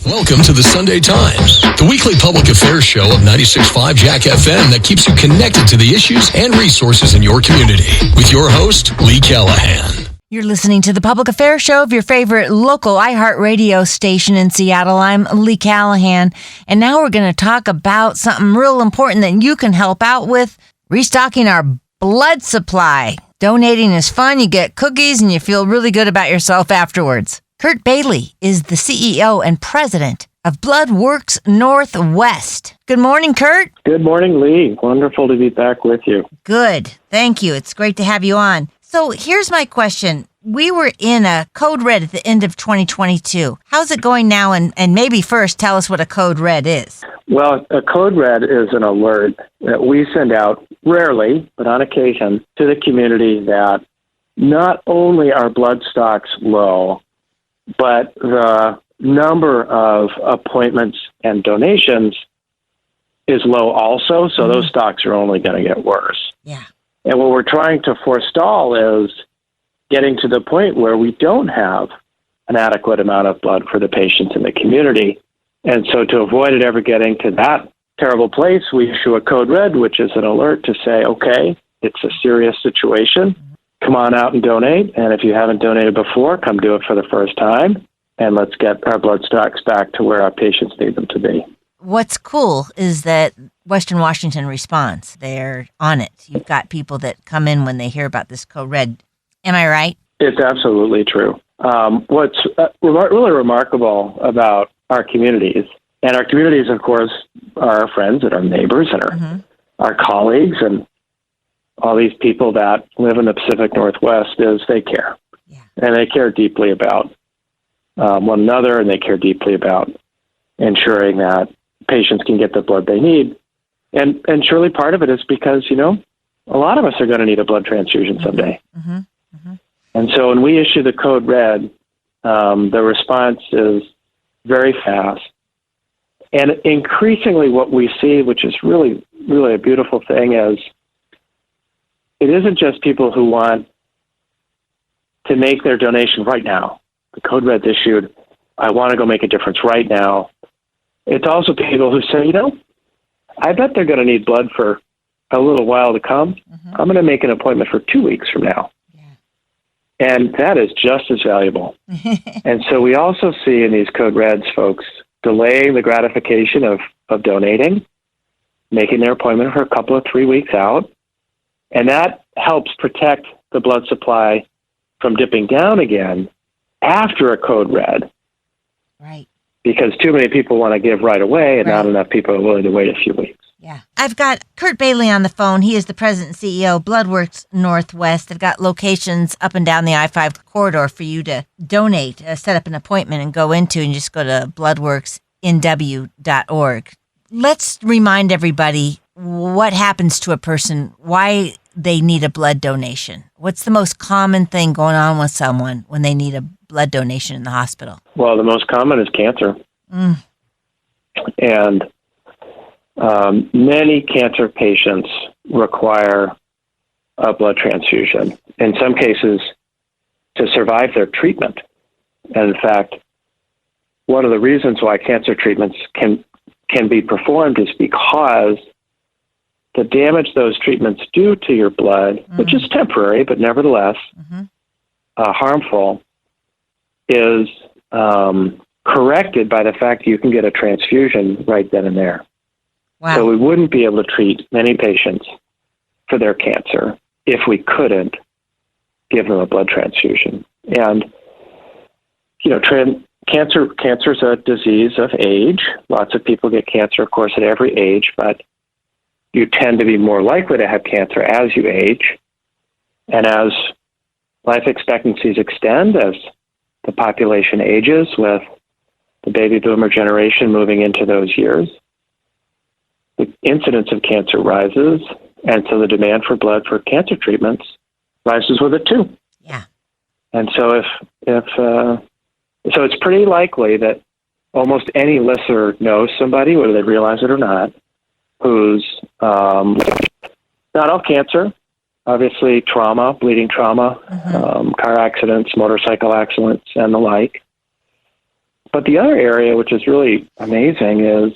Welcome to the Sunday Times, the weekly public affairs show of 96.5 Jack FM that keeps you connected to the issues and resources in your community. With your host, Lee Callahan. You're listening to the public affairs show of your favorite local iHeartRadio station in Seattle. I'm Lee Callahan, and now we're going to talk about something real important that you can help out with, restocking our blood supply. Donating is fun. You get cookies, and you feel really good about yourself afterwards. Curt Bailey is the CEO and president of Bloodworks Northwest. Good morning, Curt. Good morning, Lee. Wonderful to be back with you. Good. Thank you. It's great to have you on. So here's my question. We were in a code red at the end of 2022. How's it going now? And maybe first tell us what a code red is. Well, a code red is an alert that we send out rarely, but on occasion, to the community that not only are blood stocks low, but the number of appointments and donations is low also, so those stocks are only going to get worse. Yeah. And what we're trying to forestall is getting to the point where we don't have an adequate amount of blood for the patients in the community. And so to avoid it ever getting to that terrible place, we issue a code red, which is an alert to say, okay, it's a serious situation. Come on out and donate. And if you haven't donated before, come do it for the first time. And let's get our blood stocks back to where our patients need them to be. What's cool is that Western Washington responds. They're on it. You've got people that come in when they hear about this code red. Am I right? It's absolutely true. What's really remarkable about our communities, and our communities, of course, are our friends and our neighbors and our colleagues and all these people that live in the Pacific Northwest, is they care. Yeah. And they care deeply about one another, and they care deeply about ensuring that patients can get the blood they need. And surely part of it is because, a lot of us are going to need a blood transfusion someday. And so when we issue the code red, the response is very fast. And increasingly what we see, which is really, really a beautiful thing, is it isn't just people who want to make their donation right now. The code red's issued. I want to go make a difference right now. It's also people who say, I bet they're going to need blood for a little while to come. I'm going to make an appointment for 2 weeks from now. Yeah. And that is just as valuable. And so we also see in these code reds folks delaying the gratification of donating, making their appointment for a couple of 3 weeks out. And that helps protect the blood supply from dipping down again after a code red. Right. Because too many people want to give right away, and not enough people are willing to wait a few weeks. Yeah. I've got Curt Bailey on the phone. He is the president and CEO of Bloodworks Northwest. They've got locations up and down the I-5 corridor for you to donate, set up an appointment and go into, and just go to bloodworksnw.org. Let's remind everybody what happens to a person, why they need a blood donation. What's the most common thing going on with someone when they need a blood donation in the hospital? Well, the most common is cancer. And many cancer patients require a blood transfusion, in some cases to survive their treatment. And in fact, one of the reasons why cancer treatments can be performed is because the damage those treatments do to your blood, which is temporary, but nevertheless harmful, is corrected by the fact that you can get a transfusion right then and there. Wow. So we wouldn't be able to treat many patients for their cancer if we couldn't give them a blood transfusion. And, cancer is a disease of age. Lots of people get cancer, of course, at every age, but you tend to be more likely to have cancer as you age. And as life expectancies extend, as the population ages, with the baby boomer generation moving into those years, the incidence of cancer rises, and so the demand for blood for cancer treatments rises with it too. Yeah. And so so it's pretty likely that almost any listener knows somebody, whether they realize it or not, who's not all cancer, obviously trauma, bleeding trauma, car accidents, motorcycle accidents, and the like. But the other area, which is really amazing, is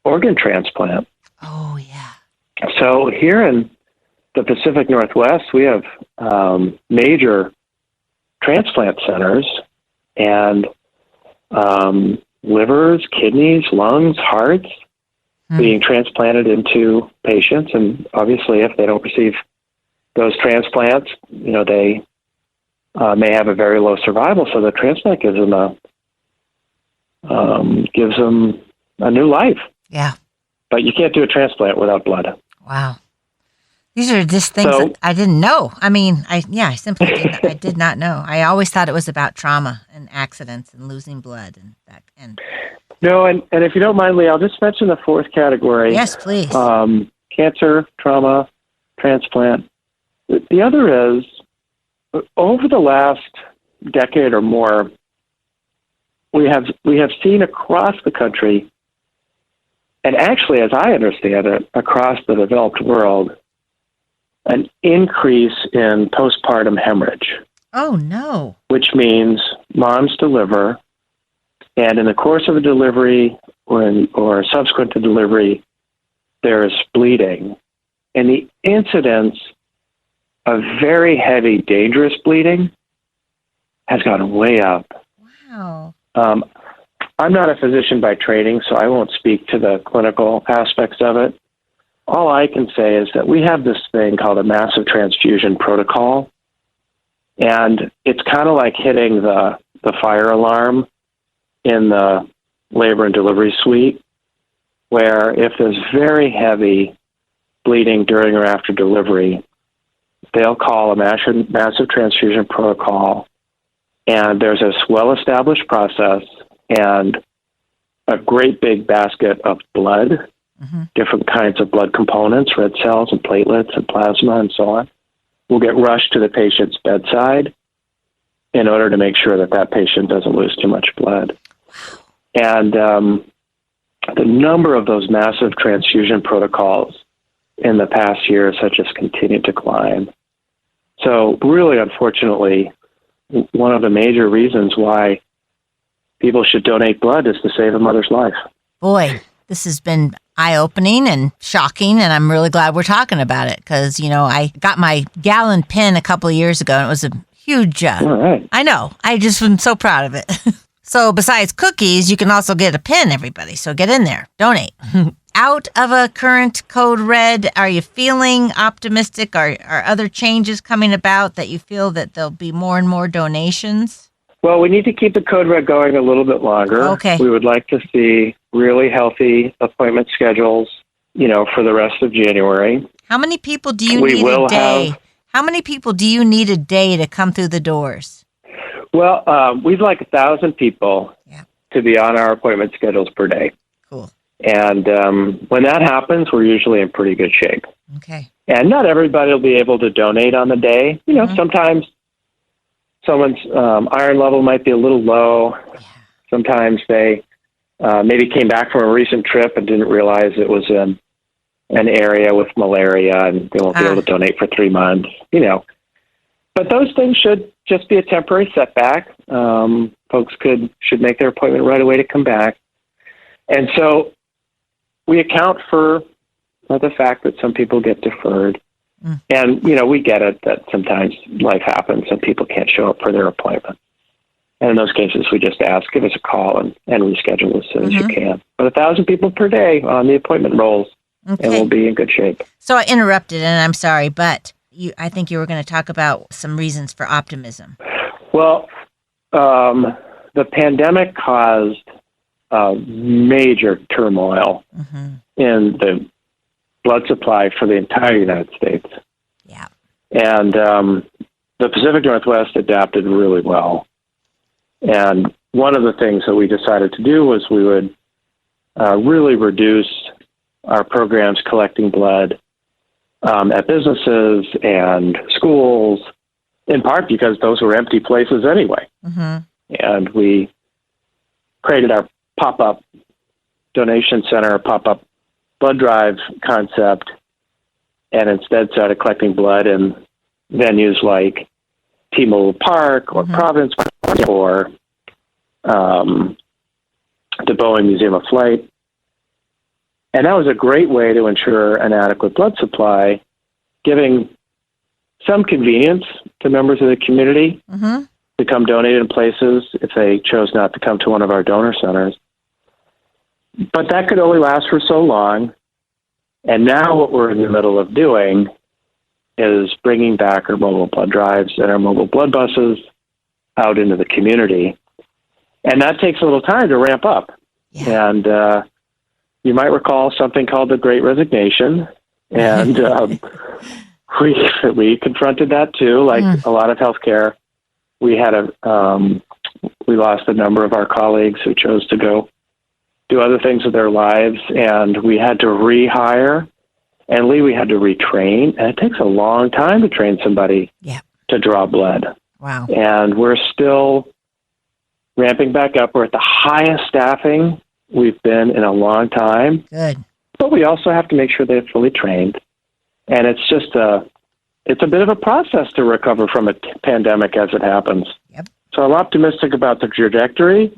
organ transplant. Oh, yeah. So here in the Pacific Northwest, we have major transplant centers, and livers, kidneys, lungs, hearts being transplanted into patients. And obviously, if they don't receive those transplants, they may have a very low survival. So the transplant gives them a new life. Yeah. But you can't do a transplant without blood. Wow. These are just things that I didn't know. I mean, I simply I did not know. I always thought it was about trauma and accidents and losing blood and that. No, and if you don't mind, Lee, I'll just mention the fourth category. Yes, please. Cancer, trauma, transplant. The other is, over the last decade or more, we have seen across the country, and actually, as I understand it, across the developed world, an increase in postpartum hemorrhage. Oh, no. Which means moms deliver, and in the course of a delivery or subsequent to delivery, there's bleeding. And the incidence of very heavy, dangerous bleeding has gone way up. Wow. I'm not a physician by training, so I won't speak to the clinical aspects of it. All I can say is that we have this thing called a massive transfusion protocol, and it's kind of like hitting the fire alarm in the labor and delivery suite, where if there's very heavy bleeding during or after delivery, they'll call a massive transfusion protocol, and there's this well-established process and a great big basket of blood, different kinds of blood components, red cells and platelets and plasma and so on, will get rushed to the patient's bedside in order to make sure that patient doesn't lose too much blood. And the number of those massive transfusion protocols in the past year has just continued to climb. So really, unfortunately, one of the major reasons why people should donate blood is to save a mother's life. Boy, this has been eye-opening and shocking, and I'm really glad we're talking about it because, I got my gallon pin a couple of years ago, and it was a huge... All right. I know. I just am so proud of it. So besides cookies, you can also get a pin, everybody. So get in there. Donate. Out of a current code red, are you feeling optimistic? Are other changes coming about that you feel that there'll be more and more donations? Well, we need to keep the code red going a little bit longer. Okay. We would like to see really healthy appointment schedules, for the rest of January. How many people do you need a day? How many people do you need a day to come through the doors? Well, we'd like 1,000 people to be on our appointment schedules per day. Cool. And when that happens, we're usually in pretty good shape. Okay. And not everybody will be able to donate on the day. Sometimes someone's iron level might be a little low. Yeah. Sometimes they maybe came back from a recent trip and didn't realize it was in an area with malaria and they won't be able to donate for 3 months, But those things should just be a temporary setback. Folks should make their appointment right away to come back. And so we account for the fact that some people get deferred. And, we get it that sometimes life happens and people can't show up for their appointment. And in those cases, we just ask, give us a call and reschedule as soon as you can. But 1,000 people per day on the appointment rolls, and we'll be in good shape. So I interrupted, and I'm sorry, but I think you were going to talk about some reasons for optimism. Well, the pandemic caused major turmoil in the blood supply for the entire United States. Yeah. And the Pacific Northwest adapted really well. And one of the things that we decided to do was we would really reduce our programs collecting blood at businesses and schools, in part because those were empty places anyway. And we created our pop-up donation center, pop-up blood drive concept, and instead started collecting blood in venues like T-Mobile Park or Providence Park or the Boeing Museum of Flight. And that was a great way to ensure an adequate blood supply, giving some convenience to members of the community to come donate in places if they chose not to come to one of our donor centers. But that could only last for so long. And now what we're in the middle of doing is bringing back our mobile blood drives and our mobile blood buses out into the community. And that takes a little time to ramp up. Yeah. And you might recall something called the Great Resignation. And we confronted that too, like a lot of healthcare. We had we lost a number of our colleagues who chose to go do other things with their lives, and we had to rehire. And Lee, we had to retrain, and it takes a long time to train somebody to draw blood. Wow. And we're still ramping back up. We're at the highest staffing we've been in a long time. Good. But we also have to make sure they're fully trained. And it's just it's a bit of a process to recover from a pandemic as it happens. Yep. So I'm optimistic about the trajectory,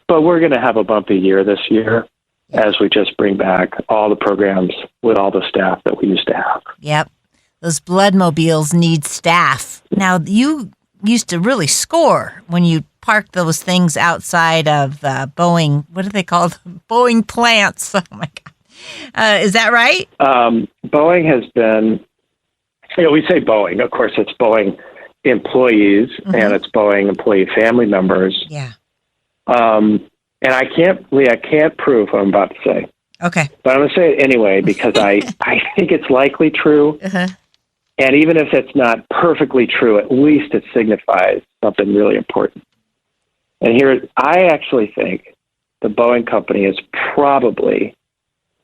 but we're going to have a bumpy year this year as we just bring back all the programs with all the staff that we used to have. Yep. Those blood mobiles need staff. Now, you used to really score when you parked those things outside of Boeing. What do they call them? Boeing plants. Oh, my God. Is that right? Boeing has been, we say Boeing. Of course, it's Boeing employees and it's Boeing employee family members. Yeah. And I can't prove what I'm about to say. Okay. But I'm going to say it anyway because I think it's likely true. And even if it's not perfectly true, at least it signifies something really important. And here, I actually think the Boeing company is probably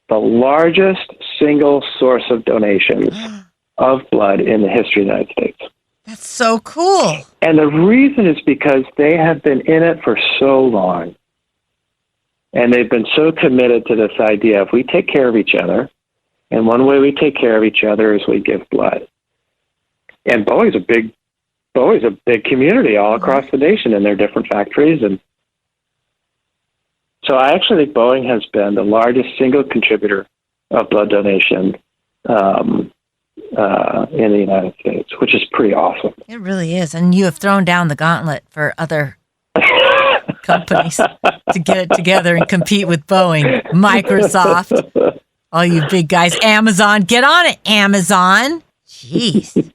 the largest single source of donations of blood in the history of the United States. That's so cool. And the reason is because they have been in it for so long. And they've been so committed to this idea of we take care of each other. And one way we take care of each other is we give blood. And Boeing's a big community all across the nation in their different factories. And so I actually think Boeing has been the largest single contributor of blood donation in the United States, which is pretty awesome. It really is. And you have thrown down the gauntlet for other companies to get it together and compete with Boeing, Microsoft, all you big guys, Amazon. Get on it, Amazon. Jeez.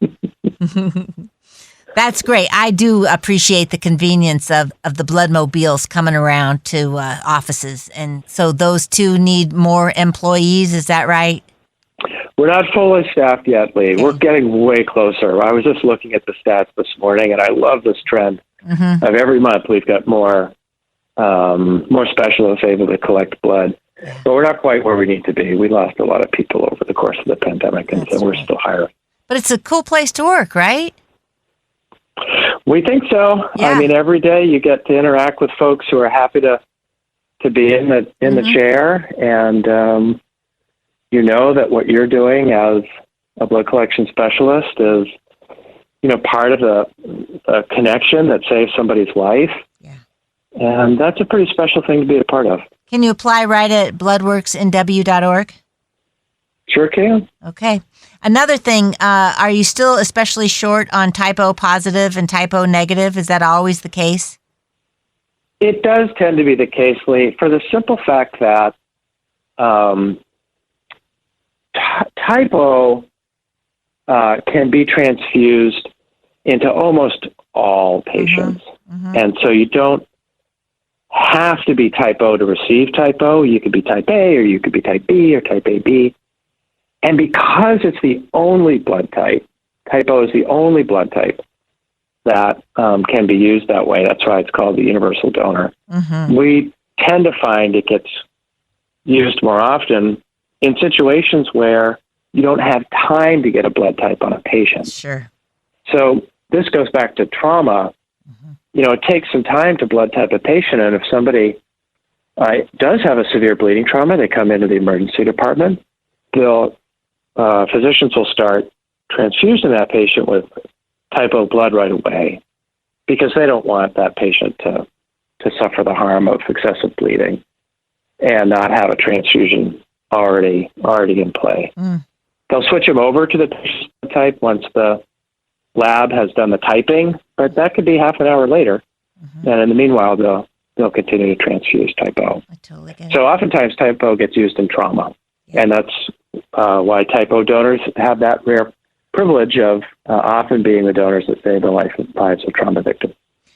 That's great. I do appreciate the convenience of the blood mobiles coming around to offices. And so those two need more employees. Is that right? We're not fully staffed yet, Lee. Okay. We're getting way closer. I was just looking at the stats this morning, and I love this trend of every month we've got more specialists able to collect blood. But we're not quite where we need to be. We lost a lot of people over the course of the pandemic, and so we're still hiring. But it's a cool place to work, right? We think so. Yeah. I mean, every day you get to interact with folks who are happy to be in the chair, and you know that what you're doing as a blood collection specialist is, part of a connection that saves somebody's life. Yeah. And that's a pretty special thing to be a part of. Can you apply right at bloodworksnw.org? Sure can. Okay. Another thing, are you still especially short on type O positive and type O negative? Is that always the case? It does tend to be the case, Lee, for the simple fact that type O can be transfused into almost all patients. And so you don't have to be type O to receive type O. You could be type A, or you could be type B, or type AB. And because it's the only blood type, type O is the only blood type that can be used that way. That's why it's called the universal donor. We tend to find it gets used more often in situations where you don't have time to get a blood type on a patient. Sure. So this goes back to trauma. It takes some time to blood type a patient, and if somebody does have a severe bleeding trauma, they come into the emergency department, physicians will start transfusing that patient with type O blood right away because they don't want that patient to suffer the harm of excessive bleeding. and not have a transfusion already in play. They'll switch them over to the patient type once the lab has done the typing, but that could be half an hour later. And in the meanwhile, they'll continue to transfuse type O. I totally get it. So oftentimes type O gets used in trauma, and that's why type O donors have that rare privilege of often being the donors that save the lives of trauma victims.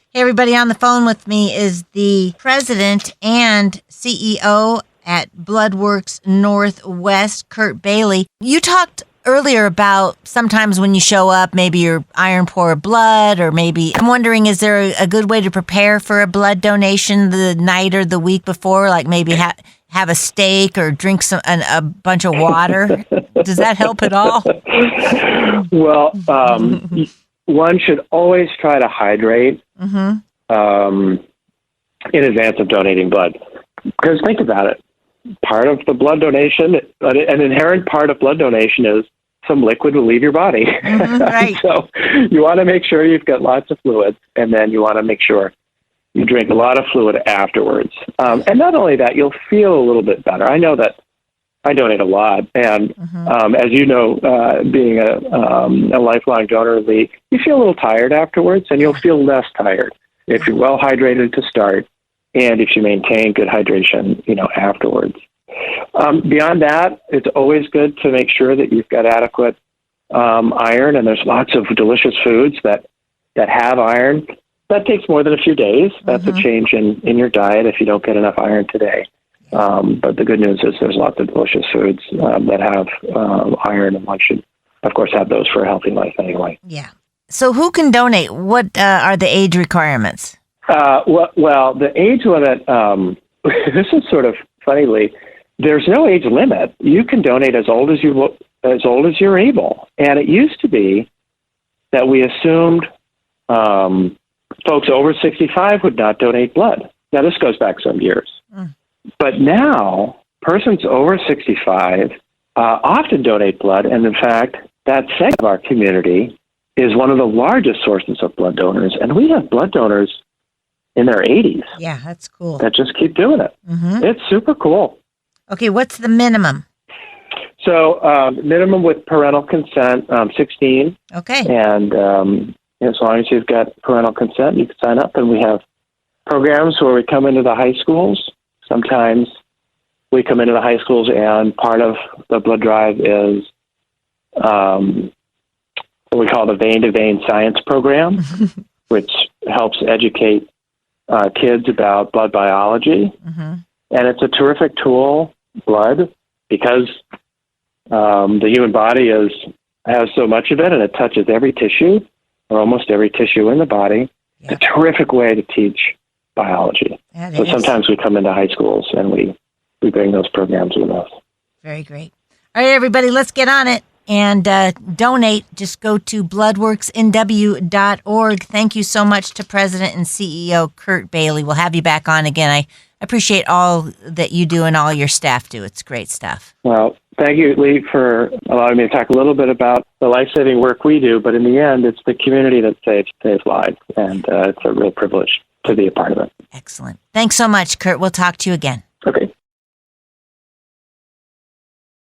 Hey, everybody, on the phone with me is the president and CEO at Bloodworks Northwest, Curt Bailey. You talked earlier about sometimes when you show up, maybe you're iron poor blood, or maybe I'm wondering, is there a good way to prepare for a blood donation the night or the week before? Like maybe have a steak or drink a bunch of water. Does that help at all? Well, one should always try to hydrate in advance of donating blood. Because think about it. Part of the blood donation, an inherent part of blood donation is some liquid will leave your body. Right. So you want to make sure you've got lots of fluid, and then you want to make sure you drink a lot of fluid afterwards. And not only that, you'll feel a little bit better. I know that I donate a lot, and as you know, being a lifelong donor, Lee, you feel a little tired afterwards, and you'll feel less tired if you're well hydrated to start, and if you maintain good hydration, afterwards. Beyond that, it's always good to make sure that you've got adequate iron, and there's lots of delicious foods that have iron. That takes more than a few days. That's a change in your diet if you don't get enough iron today. But the good news is there's lots of delicious foods that have iron, and one should, of course, have those for a healthy life anyway. Yeah. So who can donate? What are the age requirements? Well, the age limit, this is sort of funny, Lee. There's no age limit. You can donate as old as you're able. And it used to be that we assumed folks over 65 would not donate blood. Now, this goes back some years. But now, persons over 65 often donate blood. And in fact, that segment of our community is one of the largest sources of blood donors. And we have blood donors in their 80s. Yeah, that's cool. That just keep doing it. It's super cool. Okay, what's the minimum? So minimum with parental consent, 16. Okay. And as long as you've got parental consent, you can sign up. And we have programs where we come into the high schools. Sometimes we come into the high schools, and part of the blood drive is what we call the vein-to-vein science program, which helps educate kids about blood biology. And it's a terrific tool, blood, because the human body has so much of it, and it touches every tissue, or almost every tissue in the body. It's a terrific way to teach biology. So sometimes we come into high schools, and we bring those programs with us. Very great. All right, everybody, let's get on it and donate. Just go to bloodworksnw.org. Thank you so much to President and CEO Curt Bailey. We'll have you back on again. I appreciate all that you do and all your staff do. It's great stuff. Well, thank you, Lee, for allowing me to talk a little bit about the life-saving work we do. But in the end, it's the community that saves lives, and it's a real privilege to be a part of it. Excellent. Thanks so much, Curt. We'll talk to you again.